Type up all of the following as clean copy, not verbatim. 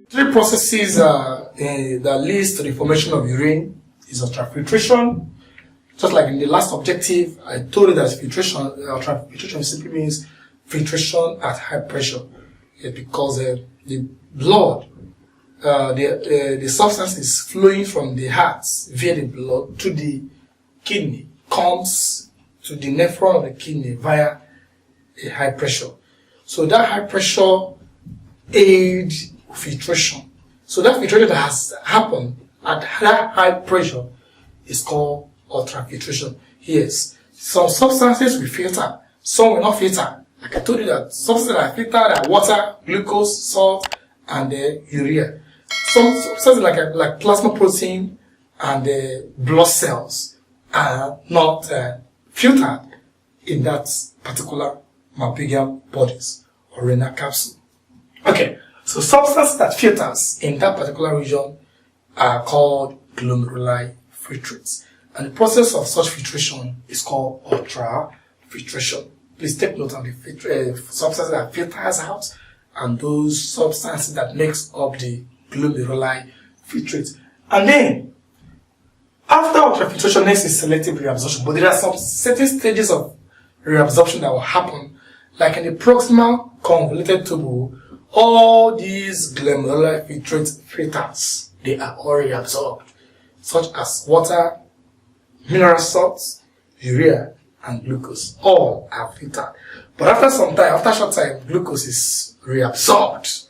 Three processes that leads to the formation of urine is ultrafiltration. Just like in the last objective, I told you that ultrafiltration simply means filtration at high pressure. Because the blood, the substance is flowing from the heart via the blood to the kidney, comes to the nephron of the kidney via a high pressure. So that high pressure aids filtration. So that filtration that has happened at that high pressure is called ultrafiltration. Yes, some substances will filter, some will not filter. Like I told you that substances that are filtered are water, glucose, salt, and urea. Some substances like plasma protein and blood cells are not filtered in that particular mammalian bodies or renal capsule. Okay, so substances that filters in that particular region are called glomerular filtrates. And the process of such filtration is called ultrafiltration. Please take note of the substances that filters out and those substances that makes up the glomerular filtrate. And then, after ultrafiltration, next is selective reabsorption. But there are some certain stages of reabsorption that will happen. Like in the proximal convoluted tubule, all these glomerular filters, they are all reabsorbed, such as water, mineral salts, urea, and glucose. All are filtered. But after some time, after a short time, glucose is reabsorbed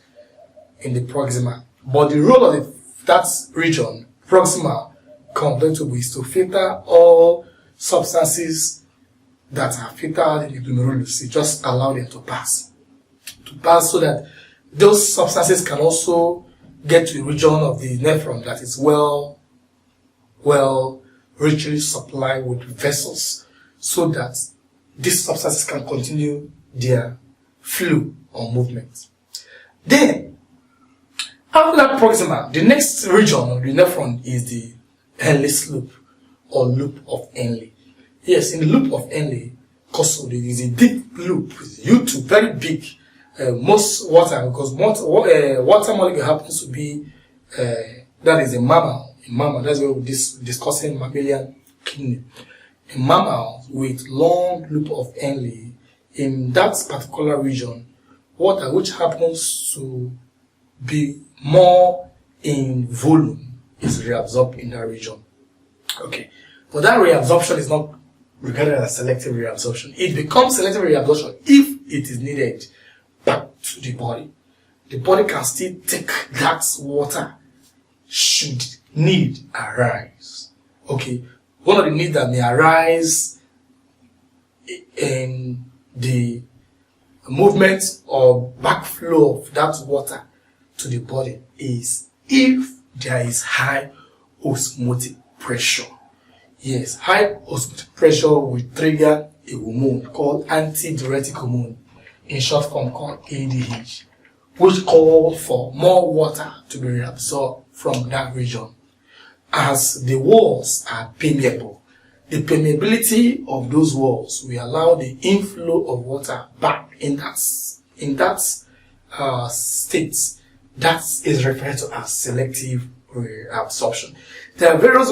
in the proximal. But the role of that region, proximal convoluted tubule, is to filter all substances that are filtered in the glomerulus. It just allow them to pass so that those substances can also get to the region of the nephron that is well richly supplied with vessels, so that these substances can continue their flow or movement. Then, after that proximal, the next region of the nephron is the Henle's loop or loop of Henle. Yes, in the loop of Henle, there is a deep loop, U2, very big. Most water, because water molecule happens to be, that is a mammal. That's why we're discussing mammalian kidney. A mammal with long loop of Henle, in that particular region, water which happens to be more in volume is reabsorbed in that region. Okay, but that reabsorption is not regarded as selective reabsorption. It becomes selective reabsorption if it is needed back to the body. The body can still take that water should need arise. Okay, one of the needs that may arise in the movement or backflow of that water to the body is if there is high osmotic pressure. Yes, high osmotic pressure will trigger a hormone called antidiuretic hormone, in short form called ADH, which calls for more water to be reabsorbed from that region. As the walls are permeable, the permeability of those walls will allow the inflow of water back in that state. That is referred to as selective reabsorption. There are various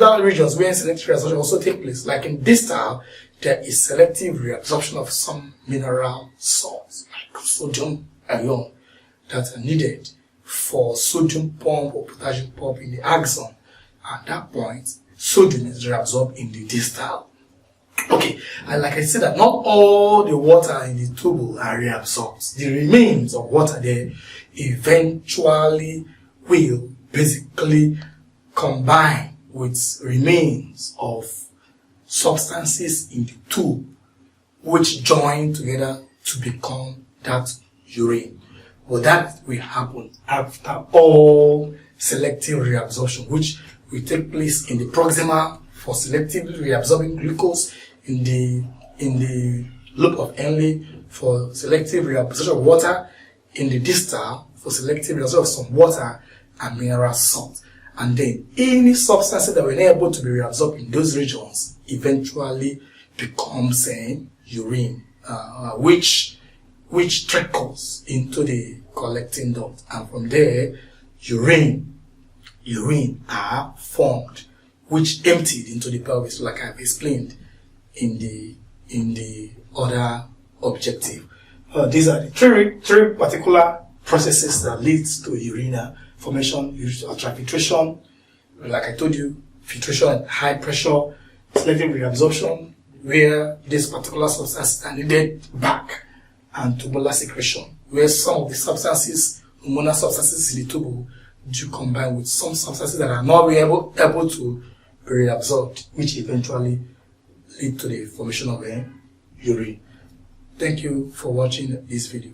other regions where selective reabsorption also takes place. Like in distal, there is selective reabsorption of some mineral salts, like sodium ion, that are needed for sodium pump or potassium pump in the axon. At that point, sodium is reabsorbed in the distal. Okay, and like I said, that not all the water in the tubule are reabsorbed. The remains of water there eventually will basically combine with remains of substances in the tube, which join together to become that urine. But that will happen after all selective reabsorption, which will take place in the proximal for selectively reabsorbing glucose, in the loop of Henle for selective reabsorption of water, in the distal for selective reabsorption of some water and mineral salt. And then any substances that were not able to be reabsorbed in those regions eventually becomes urine, which which trickles into the collecting duct, and from there, urine are formed, which emptied into the pelvis, like I've explained in the other objective. These are the three particular processes that leads to urine formation: ultrafiltration, like I told you, filtration at high pressure, selective reabsorption, where these particular substances are needed back, and tubular secretion, where some of the substances, hormonal substances in the tubule, do combine with some substances that are not able to be reabsorbed, which eventually lead to the formation of urine. Thank you for watching this video.